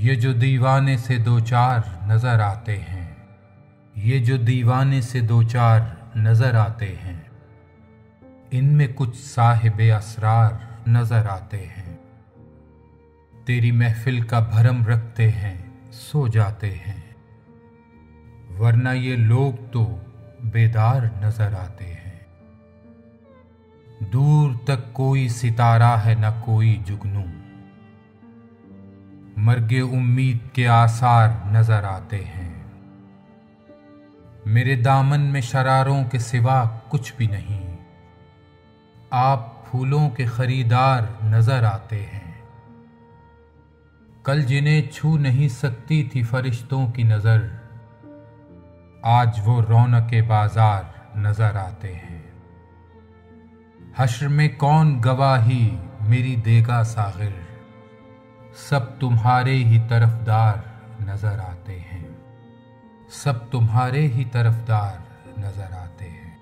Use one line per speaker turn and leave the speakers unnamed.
ये जो दीवाने से दो चार नजर आते हैं, ये जो दीवाने से दो चार नजर आते हैं, इनमें कुछ साहिबे असरार नजर आते हैं। तेरी महफिल का भरम रखते हैं, सो जाते हैं, वरना ये लोग तो बेदार नजर आते हैं। दूर तक कोई सितारा है न कोई जुगनू, मर्गे उम्मीद के आसार नजर आते हैं। मेरे दामन में शरारों के सिवा कुछ भी नहीं, आप फूलों के खरीदार नजर आते हैं। कल जिन्हें छू नहीं सकती थी फरिश्तों की नजर, आज वो रौनके बाजार नजर आते हैं। हश्र में कौन गवाही मेरी देगा सागिर, सब तुम्हारे ही तरफदार नजर आते हैं, सब तुम्हारे ही तरफदार नजर आते हैं।